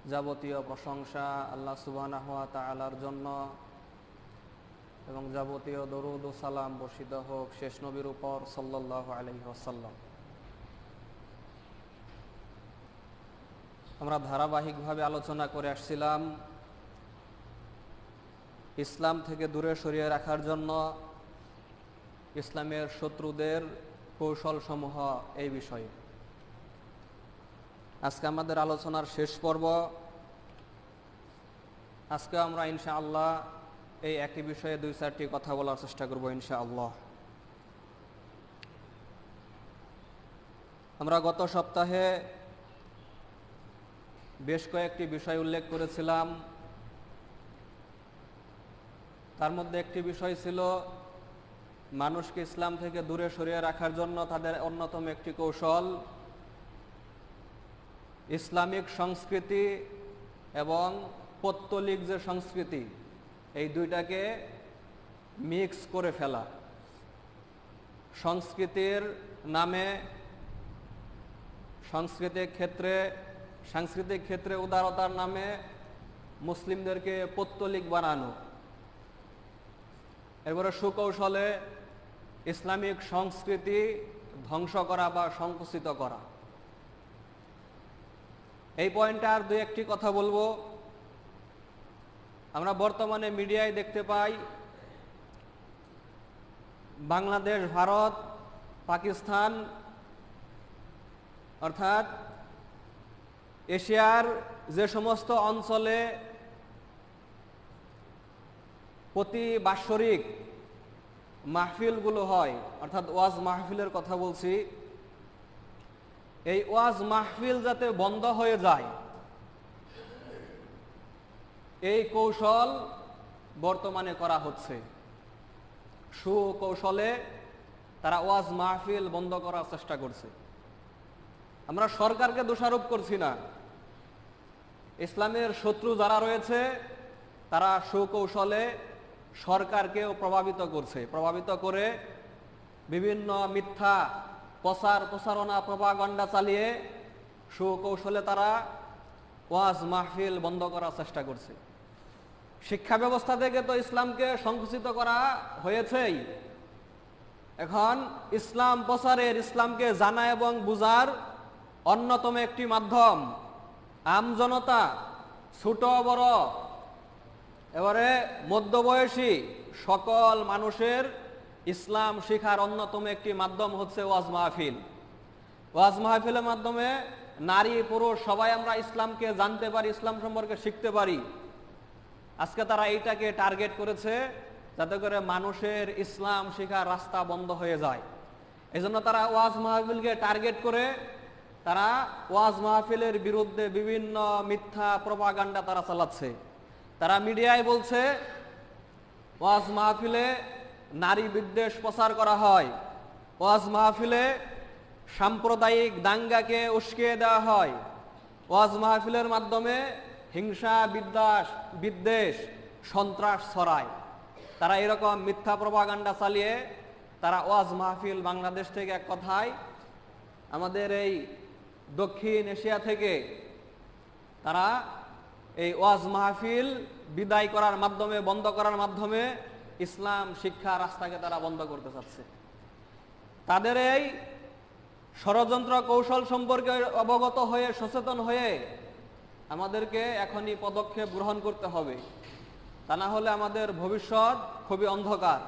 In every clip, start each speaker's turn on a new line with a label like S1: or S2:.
S1: যাবতীয় প্রশংসা আল্লাহ সুবহানাহু ওয়া তাআলার জন্য এবং যাবতীয় দরুদ ও সালাম বর্ষিত হোক শেষ নবীর উপর সাল্লাল্লাহু আলাইহি ওয়াসাল্লাম। আমরা ধারাবাহিকভাবে আলোচনা করে আসছিলাম ইসলাম থেকে দূরে সরিয়ে রাখার জন্য ইসলামের শত্রুদের কৌশলসমূহ এই বিষয়ে। আজকে আমাদের আলোচনার শেষ পর্ব। আজকে আমরা ইনশাআল্লাহ এই একই বিষয়ে দুই চারটি কথা বলার চেষ্টা করব ইনশাআল্লাহ। আমরা গত সপ্তাহে বেশ কয়েকটি বিষয় উল্লেখ করেছিলাম। তার মধ্যে একটি বিষয় ছিল মানুষকে ইসলাম থেকে দূরে সরিয়ে রাখার জন্য তাদের অন্যতম একটি কৌশল ইসলামিক সংস্কৃতি এবং পৌত্তলিক যে সংস্কৃতি, এই দুইটাকে মিক্স করে ফেলা। সংস্কৃতির নামে সাংস্কৃতিক ক্ষেত্রে উদারতার নামে মুসলিমদেরকে পৌত্তলিক বানানো, এবারে সুকৌশলে ইসলামিক সংস্কৃতি ধ্বংস করা বা সংকুচিত করা। এই পয়েন্টে আর দুই একটি কথা বলবো। আমরা বর্তমানে মিডিয়ায় দেখতে পাই বাংলাদেশ, ভারত, পাকিস্তান অর্থাৎ এশিয়ার যে সমস্ত অঞ্চলে প্রতি বাৎসরিক মাহফিলগুলো হয়, অর্থাৎ ওয়াজ মাহফিলের কথা বলছি, এই ওয়াজ মাহফিল যাতে বন্ধ হয়ে যায় এই কৌশল বর্তমানে করা হচ্ছে। সুকৌশলে তারা ওয়াজ মাহফিল বন্ধ করার চেষ্টা করছে। আমরা সরকারকে দোষারোপ করছি না, ইসলামের শত্রু যারা রয়েছে তারা সুকৌশলে সরকারকেও প্রভাবিত করে বিভিন্ন মিথ্যা প্রচারণা প্রপাগান্ডা চালিয়ে সুকৌশলে তারা ওয়াজ মাহফিল বন্ধ করার চেষ্টা করছে। শিক্ষা ব্যবস্থা থেকে তো ইসলামকে সংকুচিত করা হয়েছেই, এখন ইসলাম প্রচারের, ইসলামকে জানা এবং বুঝার অন্যতম একটি মাধ্যম আমজনতা, ছোট বড় এবারে মধ্যবয়সী সকল মানুষের ইসলাম শিখার অন্যতম একটি মাধ্যম হচ্ছে ওয়াজ মাহফিল। ওয়াজ মাহফিলের মাধ্যমে নারী পুরুষ সবাই আমরা ইসলামকে জানতে পারি, ইসলাম সম্পর্কে শিখতে পারি। আজকে তারা এইটাকে টার্গেট করেছে যাতে করে মানুষের ইসলাম শিখার রাস্তা বন্ধ হয়ে যায়। এই জন্য তারা ওয়াজ মাহফিলকে টার্গেট করে তারা ওয়াজ মাহফিলের বিরুদ্ধে বিভিন্ন মিথ্যা প্রপাগান্ডা তারা চালাচ্ছে। তারা মিডিয়ায় বলছে ওয়াজ মাহফিলে নারী বিদ্বেষ প্রচার করা হয়, ওয়াজ মাহফিলে সাম্প্রদায়িক দাঙ্গাকে উস্কিয়ে দেওয়া হয়, ওয়াজ মাহফিলের মাধ্যমে হিংসা বিদ্বেষ সন্ত্রাস ছড়ায়। তারা এরকম মিথ্যা প্রপাগান্ডা চালিয়ে তারা ওয়াজ মাহফিল বাংলাদেশ থেকে, এক কথায় আমাদের এই দক্ষিণ এশিয়া থেকে তারা এই ওয়াজ মাহফিল বিদায় করার মাধ্যমে, বন্ধ করার মাধ্যমে ইসলাম শিক্ষা রাস্তাকে তারা বন্ধ করতে চাচ্ছে। তাদের এই ষড়যন্ত্র কৌশল সম্পর্কে অবগত হয়ে, সচেতন হয়ে আমাদেরকে এখনই পদক্ষেপ গ্রহণ করতে হবে, তা না হলে আমাদের ভবিষ্যৎ খুবই অন্ধকার।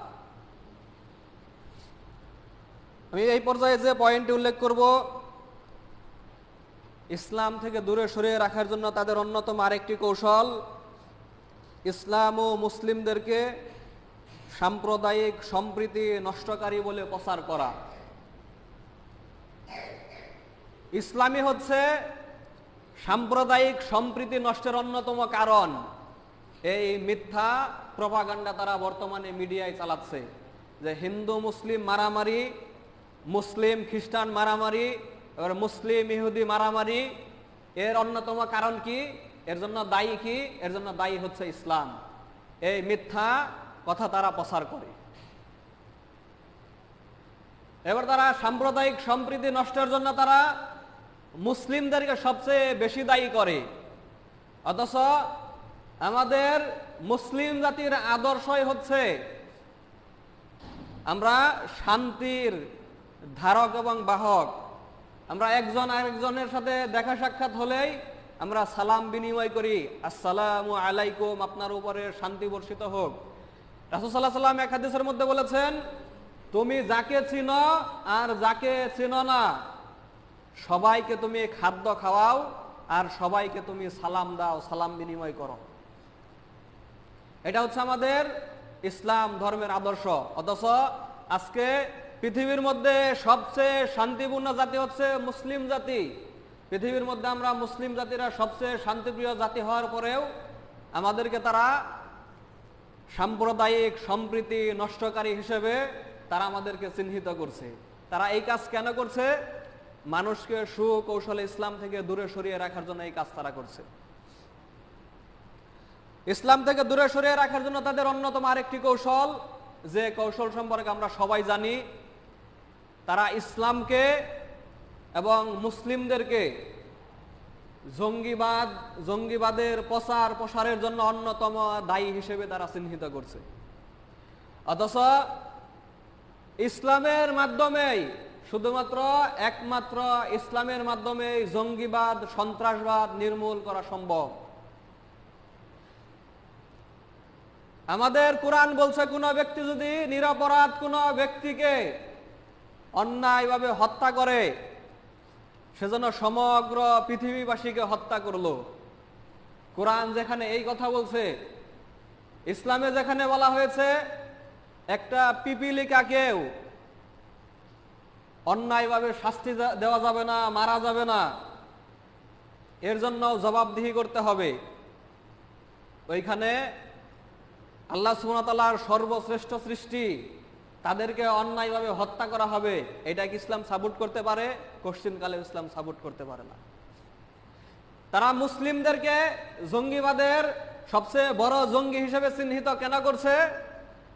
S1: আমি এই পর্যায়ে যে পয়েন্টটি উল্লেখ করব, ইসলাম থেকে দূরে সরিয়ে রাখার জন্য তাদের অন্যতম আরেকটি কৌশল ইসলাম ও মুসলিমদেরকে সাম্প্রদায়িক সম্প্রীতি নষ্টকারী বলে প্রচার করা। ইসলামই হচ্ছে সাম্প্রদায়িক সম্প্রীতি নষ্টের অন্যতম কারণ। এই মিথ্যা প্রপাগান্ডা তারা বর্তমানে মিডিয়ায় চালাচ্ছে যে হিন্দু মুসলিম মারামারি, মুসলিম খ্রিস্টান মারামারি, এবার মুসলিম ইহুদি মারামারি, এর অন্যতম কারণ কি, এর জন্য দায়ী কি, এর জন্য দায়ী হচ্ছে ইসলাম। এই মিথ্যা কথা তারা প্রচার করে। এবার তারা সাম্প্রদায়িক সম্প্রীতি নষ্টের জন্য তারা মুসলিমদেরকে সবচেয়ে বেশি দায়ী করে। অথচ আমাদের মুসলিম জাতির আদর্শই হচ্ছে আমরা শান্তির ধারক এবং বাহক। আমরা একজন আরেকজনের সাথে দেখা সাক্ষাৎ হলেই আমরা সালাম বিনিময় করি, আসসালামু আলাইকুম, আপনার উপরে শান্তি বর্ষিত হোক। রাসূল সাল্লাল্লাহু আলাইহি ওয়াসাল্লাম এক হাদিসের মধ্যে বলেছেন, তুমি যাকে চিনো আর যাকে চিনো না সবাইকে তুমি খাদ্য খাওয়াও আর সবাইকে তুমি সালাম দাও, সালাম বিনিময় করো। এটা হচ্ছে আমাদের ইসলাম ধর্মের আদর্শ। অথচ আজকে পৃথিবীর মধ্যে সবচেয়ে শান্তিপূর্ণ জাতি হচ্ছে মুসলিম জাতি। পৃথিবীর মধ্যে আমরা মুসলিম জাতিরা সবচেয়ে শান্তিপ্রিয় জাতি হওয়ার পরেও আমাদেরকে তারা সাম্প্রদায়িক সম্প্রীতি নষ্টকারী হিসেবে তারা আমাদেরকে চিহ্নিত করছে। তারা এই কাজ কেন করছে? মানুষকে সুকৌশলে ইসলাম থেকে দূরে সরিয়ে রাখার জন্য এই কাজ তারা করছে। ইসলাম থেকে দূরে সরিয়ে রাখার জন্য তাদের অন্যতম আরেকটি কৌশল, যে কৌশল সম্পর্কে আমরা সবাই জানি, তারা ইসলামকে এবং মুসলিমদেরকে জঙ্গিবাদের প্রসারের জন্য অন্যতম দায়ী হিসেবে তারা চিহ্নিত করছে। অথচ ইসলামের মাধ্যমেই, শুধুমাত্র একমাত্র ইসলামের মাধ্যমে জঙ্গিবাদ, সন্ত্রাসবাদ নির্মূল করা সম্ভব। আমাদের কোরআন বলছে, কোন ব্যক্তি যদি নিরপরাধ কোন ব্যক্তিকে অন্যায়ভাবে হত্যা করে সেজন্য সমগ্র পৃথিবীবাসীকে হত্যা করলো। কোরআন যেখানে এই কথা বলছে, ইসলামে যেখানে বলা হয়েছে একটা পিপিলিকাকেও অন্যায়ভাবে শাস্তি দেওয়া যাবে না, মারা যাবে না, এর জন্য জবাবদিহি করতে হবে, ওইখানে আল্লাহ সুবহানাহু ওয়া তাআলার সর্বশ্রেষ্ঠ সৃষ্টি তাদেরকে অন্যায়ভাবে হত্যা করা হবে, এটা কি ইসলাম সাপোর্ট করতে পারে? কোশ্চিনকালে ইসলাম সাপোর্ট করতে পারে না। তারা মুসলিমদেরকে জঙ্গিবাদের সবচেয়ে বড় জঙ্গি হিসেবে চিহ্নিত কেন করছে?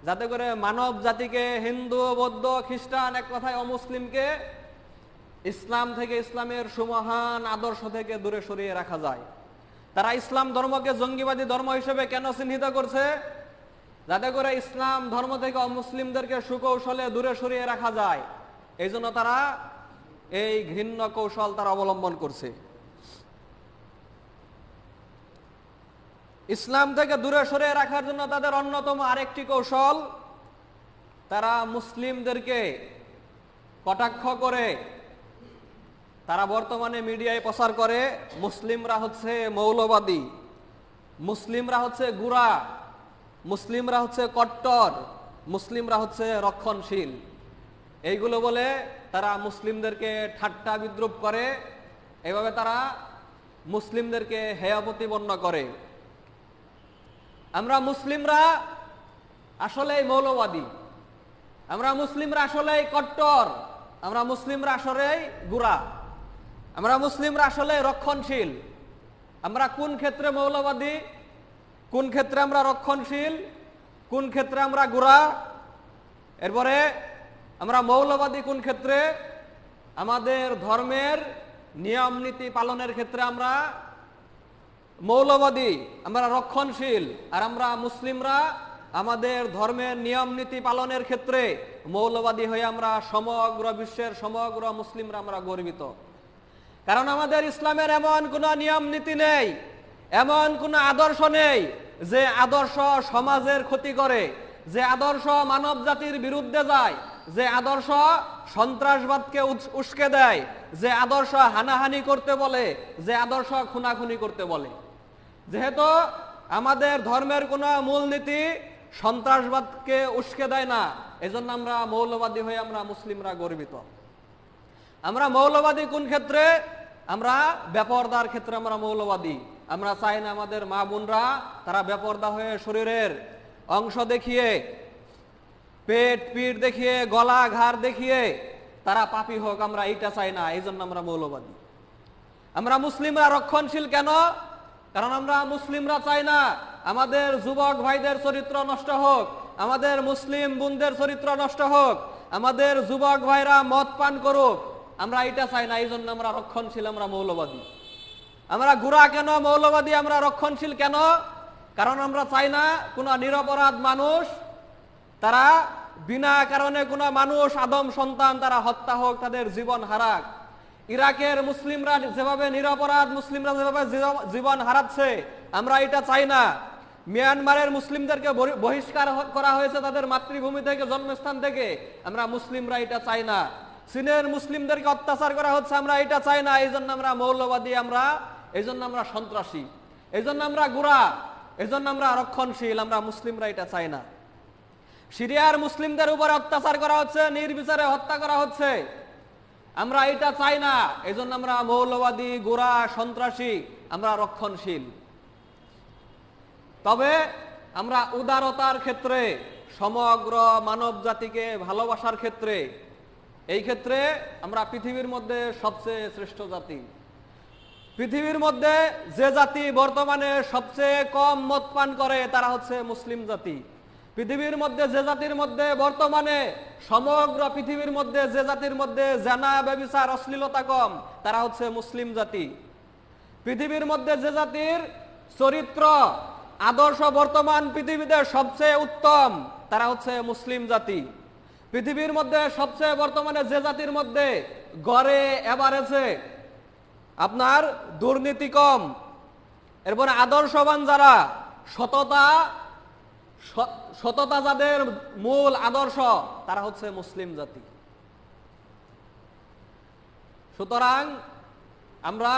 S1: যাতে করে মানব জাতিকে, হিন্দু, বৌদ্ধ, খ্রিস্টান, এক কথায় অমুসলিমকে ইসলাম থেকে, ইসলামের সুমহান আদর্শ থেকে দূরে সরিয়ে রাখা যায়। তারা ইসলাম ধর্মকে জঙ্গিবাদী ধর্ম হিসেবে কেন চিহ্নিত করছে? যাতে করে ইসলাম ধর্ম থেকে অমুসলিমদেরকে সুকৌশলে দূরে সরিয়ে রাখা যায়। এই জন্য তারা এই ঘৃণ্য কৌশল তারা অবলম্বন করছে। ইসলাম থেকে দূরে সরিয়ে রাখার জন্য তাদের অন্যতম আরেকটি কৌশল, তারা মুসলিমদেরকে কটাক্ষ করে তারা বর্তমানে মিডিয়ায় প্রচার করে মুসলিমরা হচ্ছে মৌলবাদী, মুসলিমরা হচ্ছে গুড়া, মুসলিমরা হচ্ছে কট্টর, মুসলিমরা হচ্ছে রক্ষণশীল। এইগুলো বলে তারা মুসলিমদেরকে ঠাট্টা বিদ্রুপ করে, এইভাবে তারা মুসলিমদেরকে হেয় প্রতিপন্ন করে। আমরা মুসলিমরা আসলেই মৌলবাদী, আমরা মুসলিমরা আসলেই কট্টর, আমরা মুসলিমরা আসলেই গুড়া, আমরা মুসলিমরা আসলে রক্ষণশীল। আমরা কোন ক্ষেত্রে মৌলবাদী, কোন ক্ষেত্রে আমরা রক্ষণশীল, কোন ক্ষেত্রে আমরা গুড়া, এরপরে আমরা মৌলবাদী কোন ক্ষেত্রে? আমাদের ধর্মের নিয়ম নীতি পালনের ক্ষেত্রে আমরা মৌলবাদী, আমরা রক্ষণশীল। আর আমরা মুসলিমরা আমাদের ধর্মের নিয়ম নীতি পালনের ক্ষেত্রে মৌলবাদী হয়ে আমরা সমগ্র বিশ্বের সমগ্র মুসলিমরা আমরা গর্বিত। কারণ আমাদের ইসলামের এমন কোনো নিয়ম নীতি নেই, এমন কোনো আদর্শ নেই যে আদর্শ সমাজের ক্ষতি করে, যে আদর্শ মানব জাতির বিরুদ্ধে যায়, যে আদর্শ সন্ত্রাসবাদকে উস্কে দেয়, যে আদর্শ হানাহানি করতে বলে, যে আদর্শ খুনাখুনি করতে বলে। যেহেতু আমাদের ধর্মের কোনো মূলনীতি সন্ত্রাসবাদকে উস্কে দেয় না, এজন্য আমরা মৌলবাদী হয়ে আমরা মুসলিমরা গর্বিত। আমরা মৌলবাদী কোন ক্ষেত্রে? আমরা বেপরদার ক্ষেত্রে আমরা মৌলবাদী। আমরা চাই না আমাদের মা বোনরা তারা বেপরদা হয়ে শরীরের অংশ দেখিয়ে, পেট পিঠ দেখিয়ে, গলা ঘাড় দেখিয়ে তারা পাপী হোক, আমরা এইটা চাই না, এই জন্য আমরা মৌলবাদী। আমরা মুসলিমরা রক্ষণশীল কেন? কারণ আমরা মুসলিমরা চাই না আমাদের যুবক ভাইদের চরিত্র নষ্ট হোক, আমাদের মুসলিম বোনদের চরিত্র নষ্ট হোক, আমাদের যুবক ভাইরা মদ পান করুক, আমরা এটা চাই না, এই জন্য আমরা রক্ষণশীল, আমরা মৌলবাদী। আমরা গোঁড়া কেন, মৌলবাদী, আমরা রক্ষণশীল কেন? কারণ আমরা চাই না কোনো নিরপরাধ মানুষ, তারা বিনা কারণে কোনো মানুষ, আদম সন্তান তারা হত্যা হোক, তাদের জীবন হারাক। ইরাকের মুসলিমরা যেভাবে নিরপরাধ মুসলিমরা যেভাবে জীবন হারাচ্ছে, আমরা এটা চাই না। মিয়ানমারের মুসলিমদেরকে বহিষ্কার করা হয়েছে তাদের মাতৃভূমি থেকে, জন্মস্থান থেকে, আমরা মুসলিমরা এটা চাই না। চীনের মুসলিমদেরকে অত্যাচার করা হচ্ছে, আমরা এটা চাই না। এই জন্য আমরা মৌলবাদী, এই জন্য আমরা সন্ত্রাসী, এই জন্য আমরা গোঁড়া, এই জন্য আমরা রক্ষণশীল, আমরা মুসলিমরা এটা চাই না। সিরিয়ার মুসলিমদের উপরে অত্যাচার করা হচ্ছে, নির্বিচারে হত্যা করা হচ্ছে, আমরা এটা চাই না। এই জন্য আমরা মৌলবাদী, গোঁড়া, সন্ত্রাসী, আমরা রক্ষণশীল। তবে আমরা উদারতার ক্ষেত্রে, সমগ্র মানব জাতিকে ভালোবাসার ক্ষেত্রে, এই ক্ষেত্রে আমরা পৃথিবীর মধ্যে সবচেয়ে শ্রেষ্ঠ জাতি। পৃথিবীর মধ্যে যে জাতি বর্তমানে সবচেয়ে কম মদ পান করে তারা হচ্ছে মুসলিম জাতি। পৃথিবীর মধ্যে যে জাতির মধ্যে বর্তমানে, সমগ্র পৃথিবীর মধ্যে যে জাতির মধ্যে জেনা, ব্যভিচার, অশ্লীলতা কম, তারা হচ্ছে মুসলিম জাতি। পৃথিবীর মধ্যে যে জাতির চরিত্র, আদর্শ বর্তমান পৃথিবীতে সবচেয়ে উত্তম, তারা হচ্ছে মুসলিম জাতি। পৃথিবীর মধ্যে সবচেয়ে বর্তমানে যে জাতির মধ্যে গড়ে এভারেজে আপনার দুর্নীতি কম, এরপরে আদর্শবান যারা, সততা যাদের মূল আদর্শ, তারা হচ্ছে মুসলিম জাতি। সুতরাং আমরা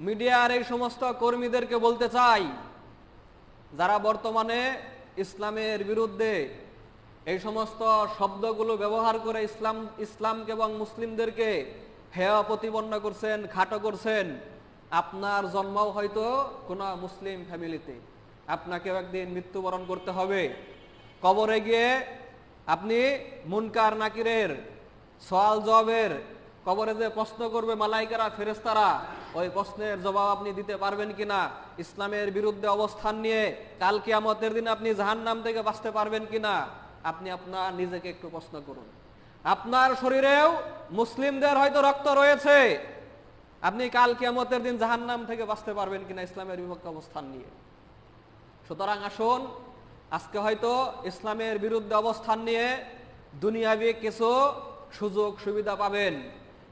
S1: মিডিয়ার এই সমস্ত কর্মীদেরকে বলতে চাই, যারা বর্তমানে ইসলামের বিরুদ্ধে এই সমস্ত শব্দগুলো ব্যবহার করে ইসলামকে এবং মুসলিমদেরকে হেয় প্রতিপন্ন করছেন, খাটো করছেন, আপনার জন্মও হয়তো কোনো মুসলিম ফ্যামিলিতে, আপনাকেও একদিন মৃত্যুবরণ করতে হবে। কবরে গিয়ে আপনি মুনকার নাকিরের সওয়াল জবাবের, কবরে যে প্রশ্ন করবে মালাইকারা, ফেরেশতারা, ওই প্রশ্নের জবাব আপনি দিতে পারবেন কিনা? ইসলামের বিরুদ্ধে অবস্থান নিয়ে কাল কিয়ামতের দিন আপনি জাহান্নাম থেকে বাঁচতে পারবেন কিনা? আপনি আপনার নিজেকে একটু প্রশ্ন করুন। আপনার শরীরেও মুসলিমদের হয়তো রক্ত রয়েছে, আপনি কাল কিয়ামতের দিন জাহান্নাম থেকে বাঁচতে পারবেন কিনা ইসলামের বিপক্ষে অবস্থান নিয়ে? সুতরাং আসুন, আজকে হয়তো ইসলামের বিরুদ্ধে অবস্থান নিয়ে দুনিয়াবি কিছু সুযোগ সুবিধা পাবেন,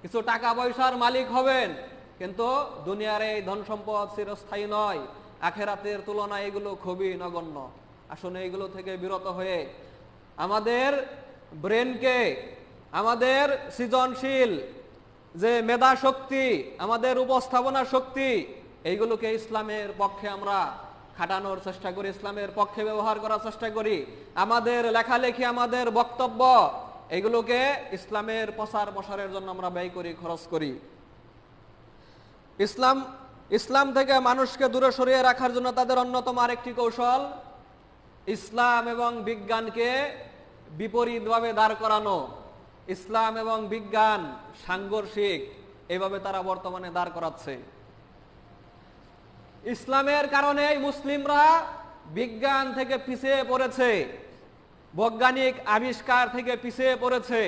S1: কিছু টাকা পয়সার মালিক হবেন, কিন্তু দুনিয়ার এই ধন সম্পদ চিরস্থায়ী নয়, আখেরাতের তুলনায় এগুলো খুবই নগণ্য। আসুন এইগুলো থেকে বিরত হয়ে আমাদের ব্রেনকে, আমাদের সৃজনশীল যে মেধা শক্তি, আমাদের উপস্থাপনা শক্তি, এইগুলোকে ইসলামের পক্ষে আমরা খাটানোর চেষ্টা করি, ইসলামের পক্ষে ব্যবহার করার চেষ্টা করি। আমাদের লেখালেখি, আমাদের বক্তব্য, এগুলোকে ইসলামের প্রচার প্রসারের জন্য আমরা ব্যয় করি, খরচ করি। ইসলাম থেকে মানুষকে দূরে সরিয়ে রাখার জন্য তাদের অন্যতম আরেকটি কৌশল, ইসলাম এবং বিজ্ঞানকে বিপরীতভাবে দাঁড় করানো। ইসলাম এবং বিজ্ঞান সাংঘর্ষিক, এভাবে তারা বর্তমানে দাঁড় করাচ্ছে। ইসলামের কারণে মুসলিমরা বিজ্ঞান থেকে পিছিয়ে পড়েছে, বৈজ্ঞানিক আবিষ্কার থেকে পিছিয়ে পড়েছে।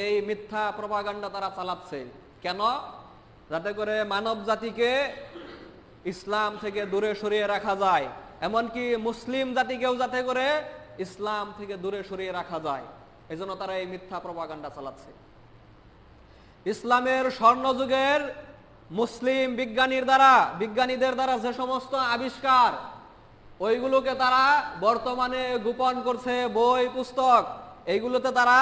S1: এই মিথ্যা প্রপাগান্ডা তারা চালাচ্ছে। কেন? যাতে করে মানব জাতিকে ইসলাম থেকে দূরে সরিয়ে রাখা যায়, এমনকি মুসলিম জাতিকেও যাতে করে ইসলাম থেকে দূরে সরিয়ে রাখা যায়। এজন্য তারা এই মিথ্যা প্রপাগান্ডা চালাচ্ছে। ইসলামের স্বর্ণযুগের মুসলিম বিজ্ঞানীদের দ্বারা যে সমস্ত আবিষ্কার, ওইগুলোকে তারা বর্তমানে গোপন করছে, বই পুস্তক, এইগুলোতে তারা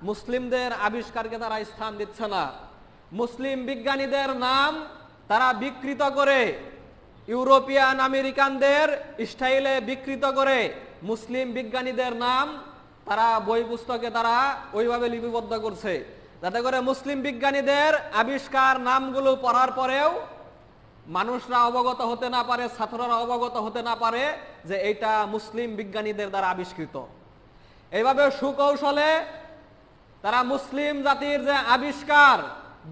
S1: মুসলিমদের আবিষ্কারকে তারা স্থান দিচ্ছে না। মুসলিম বিজ্ঞানীদের নাম তারা বিকৃত করে, ইউরোপিয়ান আমেরিকানদের স্টাইলে বিকৃত করে মুসলিম বিজ্ঞানীদের নাম তারা বই পুস্তকে তারা ওইভাবে লিপিবদ্ধ করছে, যাতে করে মুসলিম বিজ্ঞানীদের আবিষ্কার নামগুলো পড়ার পরেও মানুষরা অবগত হতে না পারে, ছাত্ররা অবগত হতে না পারে যে এটা মুসলিম বিজ্ঞানীদের দ্বারা আবিষ্কৃত। এইভাবে সুকৌশলে তারা মুসলিম জাতির যে আবিষ্কার,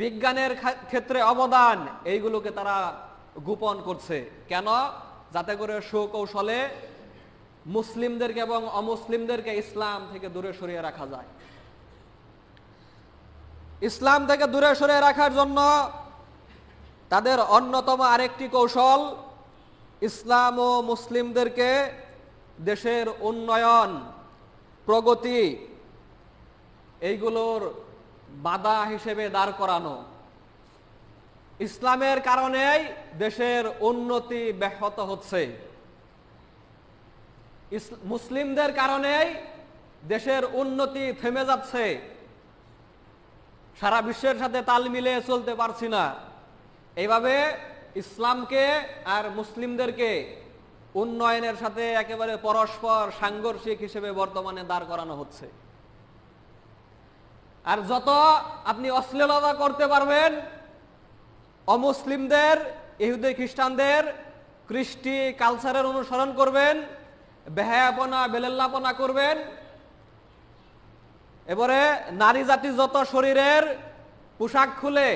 S1: বিজ্ঞানের ক্ষেত্রে অবদান, এইগুলোকে তারা গোপন করছে। কেন? যাতে করে সুকৌশলে মুসলিমদেরকে এবং অমুসলিমদেরকে ইসলাম থেকে দূরে সরিয়ে রাখা যায়। ইসলাম থেকে দূরে সরিয়ে রাখার জন্য তাদের অন্যতম আরেকটি কৌশল ইসলাম ও মুসলিমদেরকে দেশের উন্নয়ন, প্রগতি এইগুলোর বাধা হিসেবে দাঁড় করানো। ইসলামের কারণেই দেশের উন্নতি ব্যাহত হচ্ছে, মুসলিমদের কারণেই দেশের উন্নতি থেমে যাচ্ছে, সারা বিশ্বের সাথে তাল মিলিয়ে চলতে পারছি না। এইভাবে ইসলামকে আর মুসলিমদেরকে উন্নয়নের সাথে একেবারে পরস্পর সাংঘর্ষিক হিসেবে বর্তমানে দাঁড় করানো হচ্ছে। আর যত আপনি অশ্লীলতা করতে পারবেন, অমুসলিমদের, ইহুদি খ্রিস্টানদের কৃষ্টি কালচারের অনুসরণ করবেন, বেহায়াপনা বেলেল্লাপনা করবেন, এবারে নারী জাতি যত শরীরের পোশাক খুলে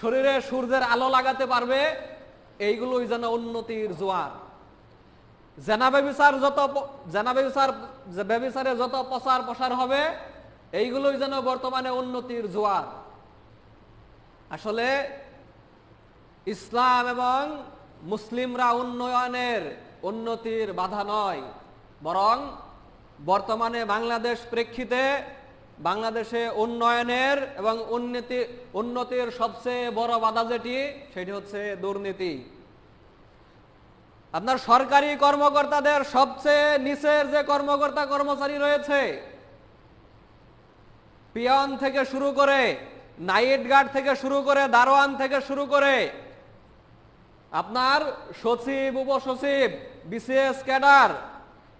S1: শরীরে সূর্যের আলো লাগাতে পারবে, এইগুলোই যেন উন্নতির জোয়ার। ব্যভিচারে যত প্রচার প্রসার হবে, এইগুলোই যেন বর্তমানে উন্নতির জোয়ার। আসলে ইসলাম এবং মুসলিমরা উন্নতির বাধা নয়, বরং বর্তমানে বাংলাদেশ প্রেক্ষিতে বাংলাদেশে উন্নয়নের এবং উন্নতির সবচেয়ে বড় বাধা যেটি, সেটি হচ্ছে দুর্নীতি। আপনার সরকারি কর্মকর্তাদের সবচেয়ে নিচের যে কর্মকর্তা কর্মচারী রয়েছে, পিয়ন থেকে শুরু করে, নাইট গার্ড থেকে শুরু করে, দারোয়ান থেকে শুরু করে, আপনার সচিব, উপসচিব, বিসিএস ক্যাডার,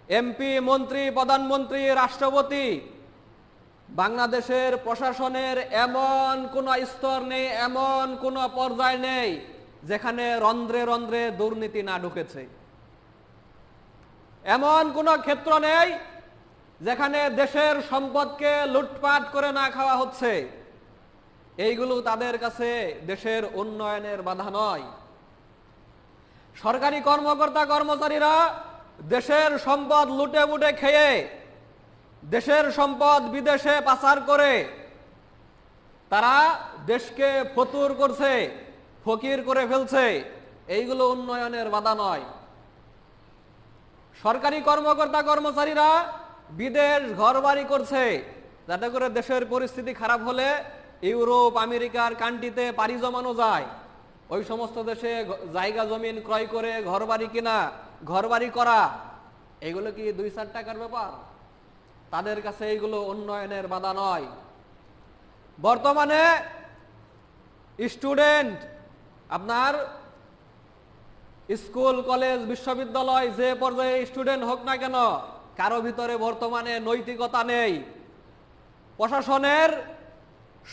S1: এমপি, মন্ত্রী, প্রধানমন্ত্রী, রাষ্ট্রপতি, বাংলাদেশের প্রশাসনের এমন কোন স্তর নেই, এমন কোন পর্যায় নেই যেখানে রন্ধ্রে রন্ধ্রে দুর্নীতি না ঢুকেছে। এমন কোন ক্ষেত্র নেই যেখানে দেশের সম্পদকে লুটপাট করে না খাওয়া হচ্ছে। এইগুলো তাদের কাছে দেশের উন্নয়নের বাধা নয়। সরকারি কর্মকর্তা কর্মচারীরা দেশের সম্পদ লুটে বুটে খেয়ে, দেশের সম্পদ বিদেশে পাচার করে তারা দেশকে ফতুর করছে, ফকির করে ফেলছে। এইগুলো উন্নয়নের বাধা নয়। সরকারি কর্মকর্তা কর্মচারীরা বিদেশ ঘরবাড়ি করছে, যাতে করে দেশের পরিস্থিতি খারাপ হলে ইউরোপ, আমেরিকার কান্ট্রিতে পাড়ি জমানো যায়। ওই সমস্ত দেশে জায়গা জমিন ক্রয় করে ঘরবাড়ি কিনা, ঘরবাড়ি করা, এগুলো কি 2-4 টাকার ব্যাপার? তাদের কাছে এইগুলো উন্নয়নের বাধা নয়। বর্তমানে স্টুডেন্ট, আপনার স্কুল, কলেজ, বিশ্ববিদ্যালয় যে পর্যায়ে স্টুডেন্ট হোক না কেন, কারো ভিতরে বর্তমানে নৈতিকতা নেই। প্রশাসনের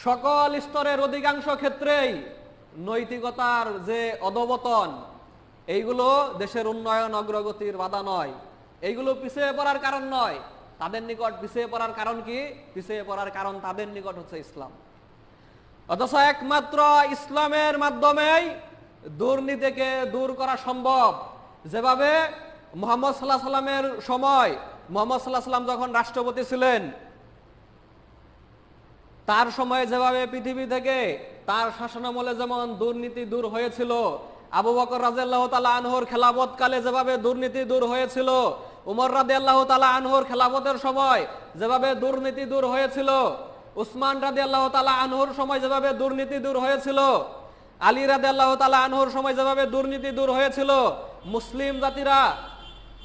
S1: সকল স্তরের অধিকাংশ ক্ষেত্রেই নৈতিকতার যে অধঃপতন, এইগুলো দেশের উন্নয়ন অগ্রগতির বাধা নয়। এইগুলো পিছিয়ে পড়ার কারণ নয়। তাদের নিকট পিছিয়ে পড়ার কারণ কি? পিছিয়ে পড়ার কারণ তাদের নিকট হচ্ছে ইসলাম। অথচ একমাত্র ইসলামের মাধ্যমেই দুর্নীতিকে দূর করা সম্ভব। যেভাবে মুহাম্মদ সাল্লাল্লাহু আলাইহি সাল্লামের সময়, মুহাম্মদ সাল্লাল্লাহু আলাইহি সাল্লাম যখন রাষ্ট্রপতি ছিলেন, তার সময়ে যেভাবে পৃথিবী থেকে তার শাসনামলে যেমন দুর্নীতি দূর হয়েছিল, আবু বকর রাদিয়াল্লাহু তাআলা আনহুর খেলাফত কালে যেভাবে দুর্নীতি দূর হয়েছিল, উমর রাদিয়াল্লাহু তাআলা আনহুর খেলাফতের সময় যেভাবে দুর্নীতি দূর হয়েছিল, উসমান রাদিয়াল্লাহু তাআলা আনহুর সময় যেভাবে দুর্নীতি দূর হয়েছিল, আলী রাদিয়াল্লাহু তাআলা আনহুর সময় যেভাবে দুর্নীতি দূর হয়েছিল, মুসলিম জাতিরা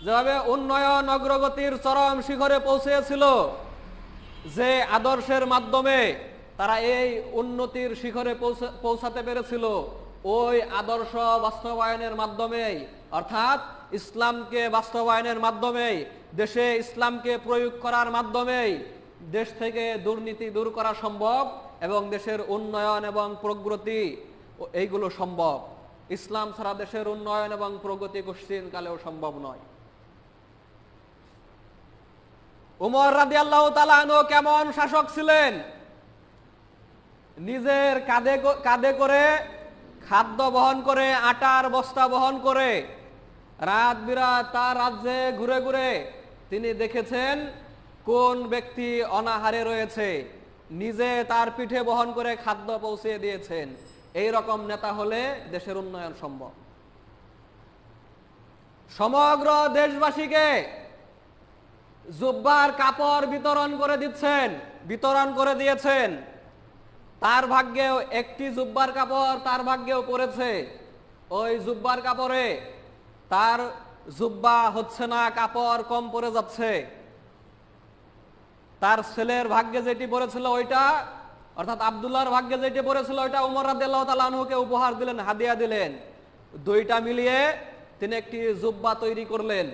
S1: যেভাবে উন্নয়ন অগ্রগতির চরম শিখরে পৌঁছেছিল, যে আদর্শের মাধ্যমে তারা এই উন্নতির শিখরে পৌঁছাতে পেরেছিল, ওই আদর্শ বাস্তবায়নের মাধ্যমেই, অর্থাৎ ইসলামকে বাস্তবায়নের মাধ্যমেই, দেশে ইসলামকে প্রয়োগ করার মাধ্যমেই দেশ থেকে দুর্নীতি দূর করা সম্ভব এবং দেশের উন্নয়ন এবং প্রগতি এইগুলো সম্ভব। ইসলাম ছাড়া দেশের উন্নয়ন এবং প্রগতি কোশ্চিন কালেও সম্ভব নয়। উমর রাদিয়াল্লাহু তাআলা আনহু কেমন শাসক ছিলেন? নিজের কাঁধে করে খাদ্য বহন করে, আটার বস্তা বহন করে রাত বিরাত তার রাজ্যে ঘুরে ঘুরে তিনি দেখেছেন কোন ব্যক্তি অনাহারে রয়েছে, নিজে তার পিঠে বহন করে খাদ্য পৌঁছে দিয়েছেন। এই রকম নেতা হলে দেশের উন্নয়ন সম্ভব। সমগ্র দেশবাসীকে জুব্বার কাপড় বিতরণ করে দিয়েছেন। তার ভাগ্যেও একটি জুব্বার কাপড় তার ভাগ্যেও পড়েছে। ওই জুব্বার কাপড়ে তার জুব্বা হচ্ছে না, কাপড় কম পড়ে যাচ্ছে। তার ছেলের ভাগ্যে যেটি পড়েছিল ওইটা, অর্থাৎ আব্দুল্লাহর ভাগ্যে যেটি পড়েছিল ওইটা উমর রাদিয়াল্লাহু তাআলা আনহুকে উপহার দিলেন, হাদিয়া দিলেন। দুইটা মিলিয়ে তিনি একটি জুব্বা তৈরি করলেন।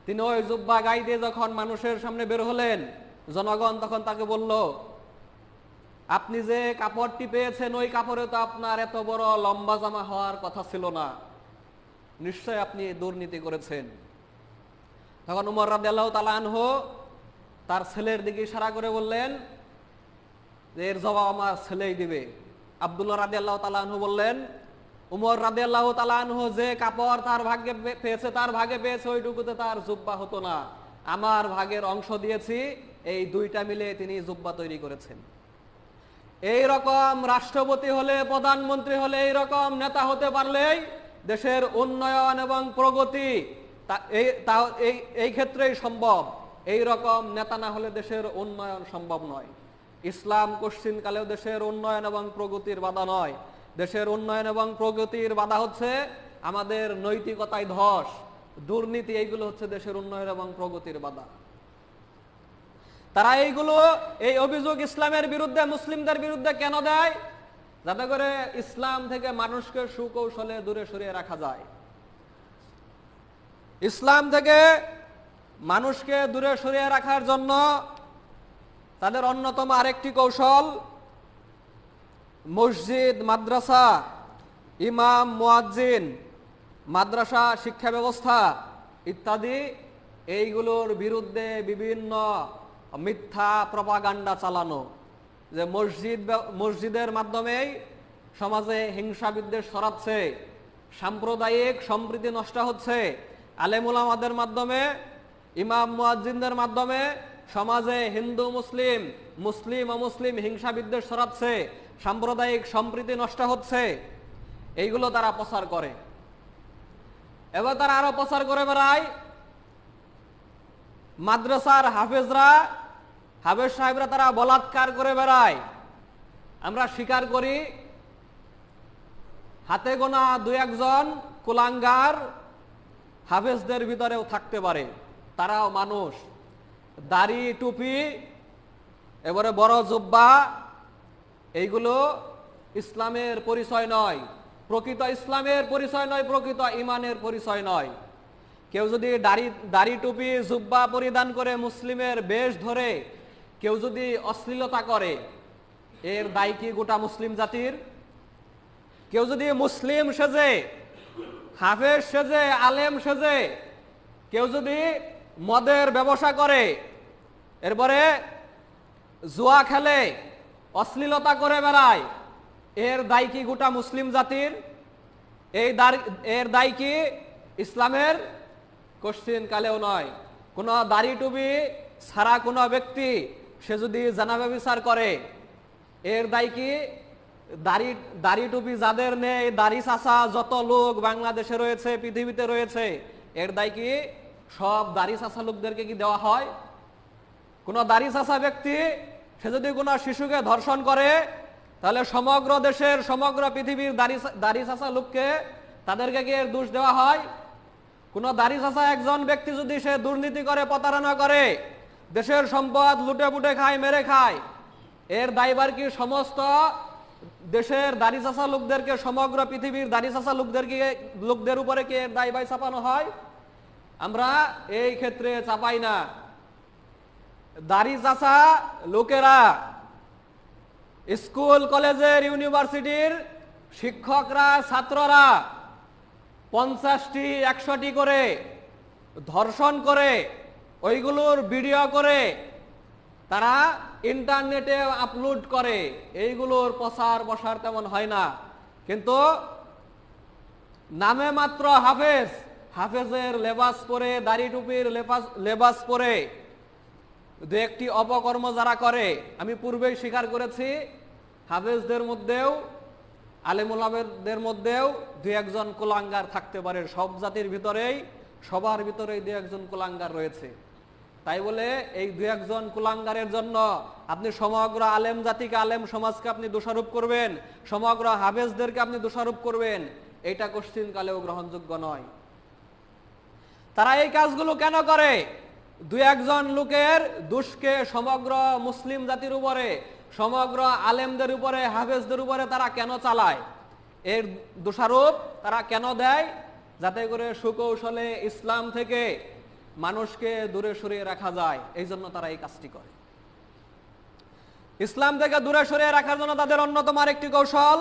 S1: তিনি ওই জুব্বা গায়ে দিয়ে যখন মানুষের সামনে বের হলেন, জনগণ তখন তাকে বলল, আপনি যে কাপড়টি পেয়েছেন ওই কাপড়ে তো আপনার এত বড় লম্বা জামা হওয়ার কথা ছিল না, নিশ্চয় আপনি দুর্নীতি করেছেন। তখন উমর রাদিয়াল্লাহু তাআলা আনহু তার ছেলের দিকে ইশারা করে বললেন যে এর জবাব আমার ছেলেই দিবে। আব্দুল্লাহ রাদিয়াল্লাহু তাআলা আনহু বললেন, উমর রাদিয়াল্লাহু তাআলা আনহু যে কাপড় তার ভাগ্যে পেয়েছে ওইটুকুতে তার জুব্বা হতো না, আমার ভাগের অংশ দিয়েছি, এই দুইটা মিলে তিনি জুব্বা তৈরি করেছেন। এই রকম রাষ্ট্রপতি হলে, প্রধানমন্ত্রী হলে, এই রকম নেতা হতে পারলেই দেশের উন্নয়ন এবং প্রগতি এই ক্ষেত্রেই সম্ভব। এই রকম নেতা না হলে দেশের উন্নয়ন সম্ভব নয়। ইসলাম কোশ্চিনকালেও দেশের উন্নয়ন এবং প্রগতির বাধা নয়। দেশের উন্নয়ন এবং প্রগতির বাধা হচ্ছে আমাদের নৈতিকতায় ধস, দুর্নীতি, এইগুলো হচ্ছে দেশের উন্নয়ন এবং প্রগতির বাধা। তারা এই অভিযোগ ইসলামের বিরুদ্ধে, মুসলিমদের বিরুদ্ধে কেন দেয়? যাতে করে ইসলাম থেকে মানুষকে সুকৌশলে দূরে সরিয়ে রাখা যায়। ইসলাম থেকে মানুষকে দূরে সরিয়ে রাখার জন্য তাদের অন্যতম আরেকটি কৌশল মসজিদ, মাদ্রাসা, ইমাম, মুয়াজ্জিন, মাদ্রাসা শিক্ষা ব্যবস্থা ইত্যাদি, এইগুলোর বিরুদ্ধে বিভিন্ন মিথ্যা প্রপাগান্ডা চালানো। যে মসজিদের মাধ্যমেই সমাজে হিংসা বিদ্বেষ ছড়াচ্ছে, সাম্প্রদায়িক সম্প্রীতি নষ্ট হচ্ছে, আলেম উলামাদের মাধ্যমে, ইমাম মুয়াজ্জিনদের মাধ্যমে সমাজে হিন্দু মুসলিম, মুসলিম অমুসলিম হিংসা বিদ্বেষ ছড়াচ্ছে, সাম্প্রদায়িক সম্প্রীতি নষ্ট হচ্ছে, এইগুলো তারা প্রচার করে। এবার তারা আরো প্রচার করে বেড়ায় মাদ্রাসার হাফেজ সাহেবরা তারা বলাৎকার করে বেড়ায়। আমরা স্বীকার করি হাতে গোনা দুই একজন কুলাঙ্গার হাফেজদের ভিতরেও থাকতে পারে, তারাও মানুষ। দাড়ি, টুপি, এবারে বড় জুব্বা, এইগুলো ইসলামের পরিচয় নয়, প্রকৃত ইসলামের পরিচয় নয়, প্রকৃত ইমানের পরিচয় নয়। কেউ যদি দাড়ি টুপি জুব্বা পরিধান করে মুসলিমের বেশ ধরে কেউ যদি অশ্লীলতা করে, এর দায় কি গোটা মুসলিম জাতির? কেউ যদি মুসলিম সেজে, হাফেজ সেজে, আলেম সেজে কেউ যদি মদের ব্যবসা করে, এরপরে জুয়া খেলে, অশ্লীলতা করে বেড়ায়, এর দায় কি গোটা মুসলিম জাতির? এর দায় কি ইসলামের? কোশ্চিন কালেও নয়। কোন দাড়ি টুপি ছাড়া কোন ব্যক্তি সে যদি জানা ব্যভিচার করে, এর দায় কি? দাড়ি টুপি যাদের নেই, দাড়ি চাচা যত লোক বাংলাদেশে রয়েছে, পৃথিবীতে রয়েছে, এর দায় কি সব দাড়ি চাচা লোকদেরকে কি দেওয়া হয়? কোন দাড়ি চাচা ব্যক্তি সে যদি কোনো শিশুকে ধর্ষণ করে, তাহলে সমগ্র দেশের, সমগ্র পৃথিবীর দাড়ি চাচা লোককে তাদেরকে কি এর দোষ দেওয়া হয়? কোন দাড়ি চাচা একজন ব্যক্তি যদি সে দুর্নীতি করে, প্রতারণা করে, দেশের সম্পদ লুটে পুটে খায়, মেরে খায়, এর দায়ভার কি সমস্ত দেশের দাড়ি চাচা লোকদেরকে, সমগ্র পৃথিবীর দাড়ি চাচা লোকদের উপরে কি এর দায়ভার চাপানো হয়? আমরা এই ক্ষেত্রে চাপাই না। দাড়ি চাচা লোকেরা, স্কুল কলেজের ইউনিভার্সিটির শিক্ষকরা, ছাত্ররা 50টি 100টি করে ধর্ষণ করে, ওইগুলোর ভিডিও করে তারা ইন্টারনেটে আপলোড করে। এইগুলোর প্রচার প্রসার তেমন হয় না, কিন্তু নামে মাত্র হাফেজের লেবাস পরে, দাড়ি টুপির লেবাস পরে দু একটি অপকর্ম যারা করে, আমি পূর্বেই স্বীকার করেছি হাফেজদের মধ্যেও আলেম ওলামাদের মধ্যেও দুই একজন কুলাঙ্গার থাকতে পারে, সব জাতির ভিতরেই সবার ভিতরেই দুই একজন কুলাঙ্গার রয়েছে। তাই বলে এই দুই একজন কুলাঙ্গারের জন্য আপনি সমগ্র আলেম জাতিকে, আলেম সমাজকে আপনি দোষারোপ করবেন, সমগ্র হাফেজদেরকে আপনি দোষারোপ করবেন, এটা কোশ্চিন কালেও গ্রহণযোগ্য নয়। তারা এই কাজগুলো কেন করে? দুই একজন লোকের দোষকে সমগ্র মুসলিম জাতির উপরে, সমগ্র আলেমদের উপরে, হাফেজদের উপরে তারা কেন চালায়? এর দোষারোপ তারা কেন দেয়? যাতে করে সুকৌশলে ইসলাম থেকে মানুষকে দূরে সরিয়ে রাখা যায়, এই জন্য তারা এই কাজটি করে। ইসলাম থেকে দূরে সরিয়ে রাখার জন্য তাদের অন্যতম আরেকটি কৌশল,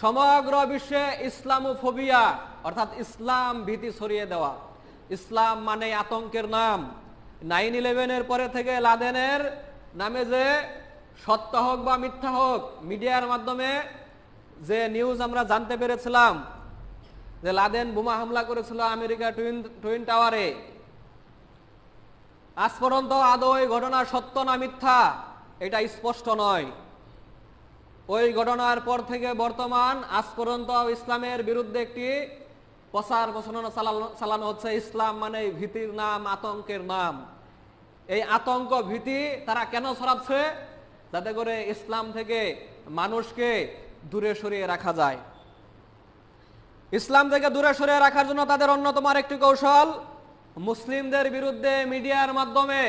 S1: সমগ্র বিশ্বে ইসলামোফোবিয়া অর্থাৎ ইসলাম ভীতি ছড়িয়ে দেওয়া। ইসলাম মানে আতঙ্কের নাম। 9/11-এর পরে থেকে লাদেনের নামে যে সত্য হোক বা মিথ্যা হোক মিডিয়ার মাধ্যমে যে নিউজ আমরা জানতে পেরেছিলাম যে লাদেন বোমা হামলা করেছিল আমেরিকা টুইন টাওয়ারে, আজ পর্যন্ত আদৌ এই ঘটনা সত্য না মিথ্যা এটা স্পষ্ট নয়। ওই ঘটনার পর থেকে বর্তমান আজ পর্যন্ত ইসলামের বিরুদ্ধে একটি প্রচার প্রচারণা চালানো হচ্ছে। ইসলাম মানে ভীতির নাম, আতঙ্কের নাম। এই আতঙ্ক ভীতি তারা কেন ছড়াচ্ছে? যাতে করে ইসলাম থেকে মানুষকে দূরে সরিয়ে রাখা যায়। ইসলাম থেকে দূরে সরিয়ে রাখার জন্য তাদের অন্যতম আরেকটি কৌশল, মুসলিমদের বিরুদ্ধে মিডিয়ার মাধ্যমে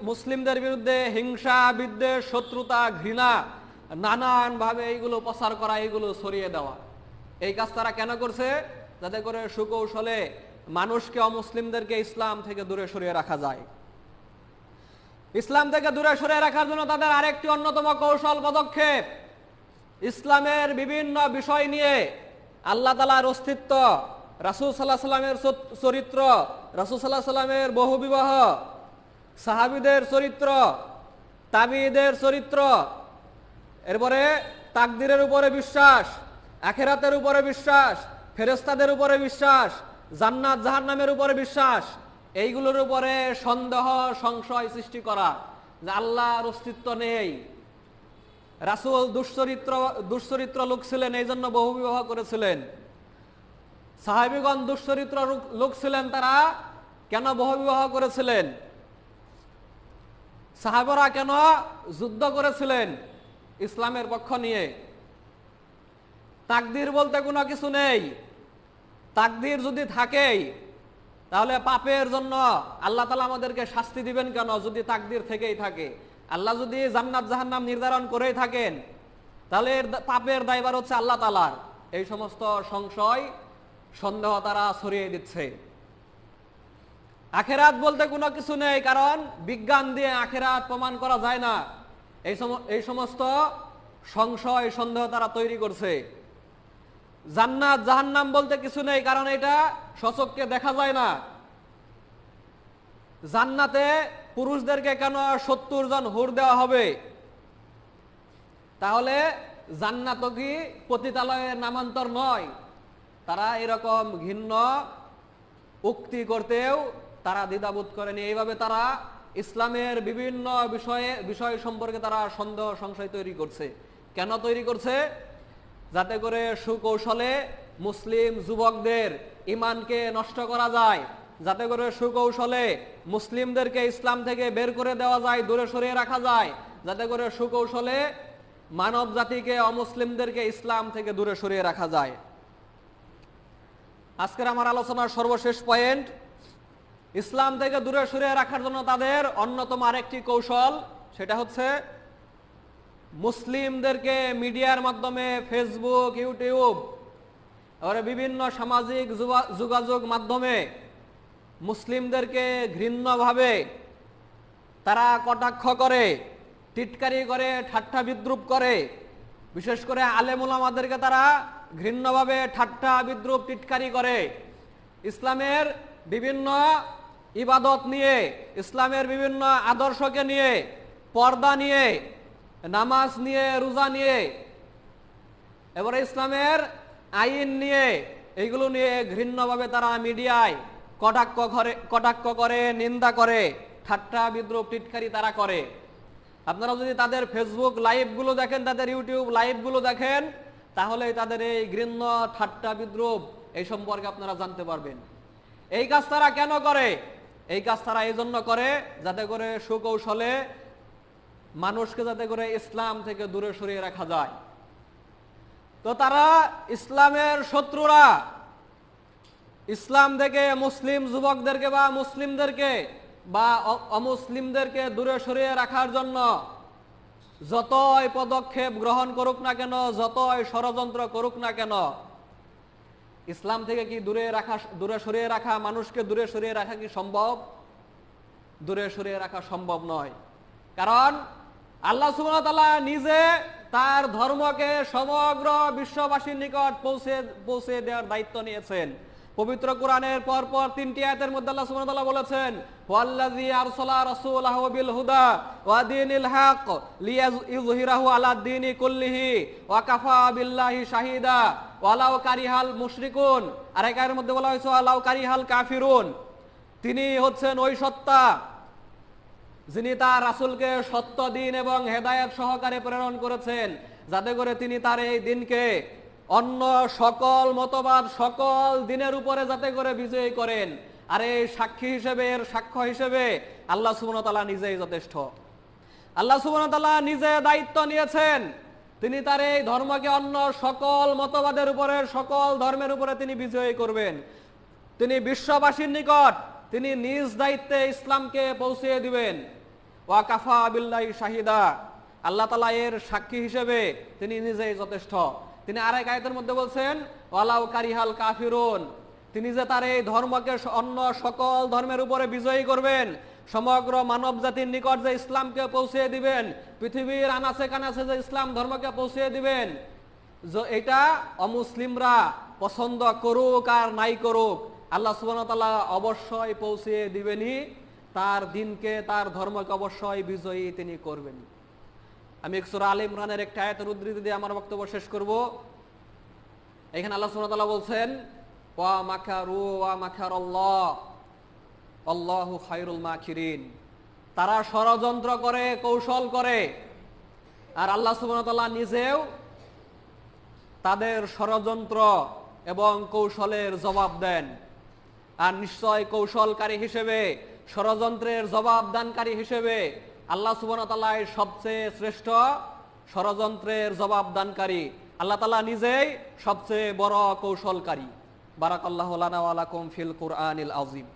S1: মুসলিমদের বিরুদ্ধে হিংসা, বিদ্বেষ, শত্রুতা, ঘৃণা নানানভাবে এইগুলো প্রচার করা, এইগুলো ছড়িয়ে দেওয়া। এই কাজ তারা কেন করছে? যাতে করে সুকৌশলে মানুষকে, অমুসলিমদেরকে ইসলাম থেকে দূরে সরিয়ে রাখা যায়। ইসলাম থেকে দূরে সরিয়ে রাখার জন্য তাদের আরেকটি অন্যতম কৌশল পদক্ষেপ, ইসলামের বিভিন্ন বিষয় নিয়ে, আল্লাহ তাআলার অস্তিত্ব, রাসূল সাল্লাল্লাহু আলাইহি সাল্লামের চরিত্র, রাসূল সাল্লাল্লাহু আলাইহি সাল্লামের বহুবিবাহ, সাহাবীদের চরিত্র, তাবিঈদের চরিত্র, এরপরে তাকদীরের উপরে বিশ্বাস, আখিরাতের উপরে বিশ্বাস, ফেরেশতাদের উপরে বিশ্বাস, জান্নাত জাহান্নামের উপরে বিশ্বাস, এইগুলোর উপরে সন্দেহ, সংশয় সৃষ্টি করা যে আল্লাহর অস্তিত্ব নেই, রাসূল দুশ্চরিত্র লোক ছিলেন, এই জন্য বহুবিবাহ করেছিলেন, সাহাবীগণ দুশ্চরিত্র লোক ছিলেন, তারা কেন বহুবিবাহ করেছিলেন, সাহাবারা কেন যুদ্ধ করেছিলেন ইসলামের পক্ষ নিয়ে। তাকদীর বলতে কোনো কিছু নেই। তাকদীর যদি থাকেই তাহলে পাপের জন্য আল্লাহ তাআলা আমাদেরকে শাস্তি দিবেন কেন? যদি তাকদীর থেকেই থাকে, আল্লাহ যদি জান্নাত জাহান্নাম নির্ধারণ করেই থাকেন, তাহলে এর পাপের দায়ভার হচ্ছে আল্লাহ তাআলার। এই সমস্ত সংশয়, সন্দেহ তারা ছড়িয়ে দিচ্ছে। আখিরাত বলতে কোনো কিছু নেই, কারণ বিজ্ঞান দিয়ে আখিরাত প্রমাণ করা যায় না। এই সমস্ত সংশয়, সন্দেহ তারা তৈরি করছে। জান্নাত জাহান্নাম বলতে কিছু নেই, কারণ এটা সচক্ষে দেখা যায় না। জান্নাতে পুরুষদেরকে কেন 70 জন হুর দেওয়া হবে? তাহলে জান্নাত কি পতিতালয়ের নামান্তর নয়? তারা এরকম ঘৃণ্য উক্তি করতেও তারা দ্বিধাবোধ করেনি। এইভাবে তারা ইসলামের বিভিন্ন বিষয় সম্পর্কে তারা সন্দেহ, সংশয় তৈরি করছে। কেন তৈরি করছে? যাতে করে সুকৌশলে মুসলিম যুবকদের ঈমানকে নষ্ট করা যায়, যাতে করে সুকৌশলে মুসলিমদেরকে ইসলাম থেকে বের করে দেওয়া যায়, দূরে সরিয়ে রাখা যায়, যাতে করে সুকৌশলে মানব জাতিকে, অমুসলিমদেরকে ইসলাম থেকে দূরে সরিয়ে রাখা যায়। আজকের আমার আলোচনার সর্বশেষ পয়েন্ট, ইসলাম থেকে দূরে সরিয়ে রাখার জন্য তাদের অন্যতম আরেকটি কৌশল, সেটা হচ্ছে মুসলিমদেরকে মিডিয়ার মাধ্যমে, ফেসবুক, ইউটিউব, আর বিভিন্ন সামাজিক যোগাযোগ মাধ্যমে মুসলিমদেরকে ঘৃণ্যভাবে তারা কটাক্ষ করে, টিটকারি করে, ঠাট্টা বিদ্রুপ করে। বিশেষ করে আলেম ওলামাদেরকে তারা ঘৃণ্যভাবে ঠাট্টা বিদ্রুপ, টিটকারি করে। ইসলামের বিভিন্ন ইবাদত নিয়ে, ইসলামের বিভিন্ন আদর্শকে নিয়ে, পর্দা নিয়ে, নামাজ নিয়ে, রোজা নিয়ে, এবারে ইসলামের আইন নিয়ে, এইগুলো নিয়ে ঘৃণ্যভাবে তারা মিডিয়ায় কটাক্ষ করে, নিন্দা করে, ঠাট্টা বিদ্রুপ, টিটকারি তারা করে। আপনারা যদি তাদের ফেসবুক লাইভগুলো দেখেন, তাদের ইউটিউব লাইভগুলো দেখেন, তাহলে তাদের এই ঘৃণ্য ঠাট্টা বিদ্রুপ এই সম্পর্কে আপনারা জানতে পারবেন। এই কাজ তারা কেন করে? এই কাজ তারা এই জন্য করে যাতে করে সুকৌশলে মানুষকে যাতে করে ইসলাম থেকে দূরে সরিয়ে রাখা যায়। তো তারা ইসলামের শত্রুরা ইসলাম থেকে মুসলিম যুবকদেরকে বা মুসলিমদেরকে বা অমুসলিমদেরকে দূরে সরিয়ে রাখার জন্য যতই পদক্ষেপ গ্রহণ করুক না কেন, যতই ষড়যন্ত্র করুক না কেন, ইসলাম থেকে কি দূরে সরিয়ে রাখা, মানুষকে দূরে সরিয়ে রাখা কি সম্ভব? দূরে সরিয়ে রাখা সম্ভব নয়। কারণ আল্লাহ সুবহানাহু ওয়া তাআলা নিজে তার ধর্মকে সমগ্র বিশ্ববাসীর নিকট পৌঁছে দেওয়ার দায়িত্ব নিয়েছেন। পবিত্র কোরআনের পরপর 3টি আয়াতের মধ্যে আল্লাহ সুবহানাহু ওয়া তাআলা বলেছেন, ওয়াল্লাযী আরসালা রাসূলাহু বিল হুদা ওয়া দীনিল হক লিইয়ুযহিরাহু আলা দ্বীনি কুল্লিহি ওয়া কাফা বিল্লাহি শাহিদা ওয়ালাউ কারিহাল মুশরিকুন। আর এক আয়াতের মধ্যে বলা হয়েছে ওয়ালাউ কারিহাল কাফিরুন। তিনি হচ্ছেন ওই সত্তা যিনি তার রাসূলকে সত্য দিন এবং হেদায়েত সহকারে প্রেরণ করেছেন, যাতে করে তিনি তার এই দিনকে অন্য সকল মতবাদ, সকল দিনের উপরে যাতে করে বিজয়ী করেন। আর এই সাক্ষী হিসেবে, এর সাক্ষ্য হিসেবে আল্লাহ সুবহানাহু ওয়া তাআলা নিজেই যথেষ্ট। আল্লাহ সুবহানাহু ওয়া তাআলা নিজে দায়িত্ব নিয়েছেন, তিনি তার এই ধর্মকে অন্য সকল মতবাদের উপরে, সকল ধর্মের উপরে তিনি বিজয়ী করবেন। তিনি বিশ্ববাসীর নিকট তিনি নিজ দায়িত্বে ইসলামকে পৌঁছিয়ে দিবেন। ওয়া কাফা বিল্লাহি শাহিদা, আল্লাহ তাআলা এর সাক্ষী হিসেবে তিনি নিজেই যথেষ্ট। তিনি আরেক আয়াতের মধ্যে বলছেন ওয়ালাউ কারিহাল কাফিরুন, তিনি যে তার এই ধর্মকে অন্য সকল ধর্মের উপরে বিজয়ী করবেন, সমগ্র মানব জাতির নিকট যে ইসলামকে পৌঁছে দিবেন, পৃথিবীর আনাচে কানাচে যে ইসলাম ধর্মকে পৌঁছে দিবেন, এটা অমুসলিমরা পছন্দ করুক আর নাই করুক, আল্লাহ সুবহানাহু ওয়া তাআলা অবশ্যই পৌঁছে দিবেনই, তার দিনকে, তার ধর্মকে অবশ্যই বিজয়ী তিনি করবেন। আমি সূরা আলে ইমরানের একটা আয়াতের উদ্ধৃতি দিয়ে আমার বক্তব্য শেষ করব। এখানে আল্লাহ সুবহানাহু ওয়া তাআলা বলছেন ওয়া মাকারু ওয়া মাকারাল্লাহ আল্লাহু খায়রুল মাকিরিন। তারা ষড়যন্ত্র করে, কৌশল করে, আর আল্লাহ সুবহানাহু ওয়া তাআলা নিজেও তাদের ষড়যন্ত্র এবং কৌশলের জবাব দেন। আর নিশ্চয় কৌশলকারী হিসেবে, ষড়যন্ত্রের জবাবদানকারী হিসেবে আল্লাহ সুবহানাহু ওয়া তাআলা সবচেয়ে শ্রেষ্ঠ ষড়যন্ত্রের জবাবদানকারী। আল্লাহ তাআলা নিজেই সবচেয়ে বড় কৌশলকারী। বারাকাল্লাহু লানা ওয়া লাকুম ফিল কুরআনিল আযীম।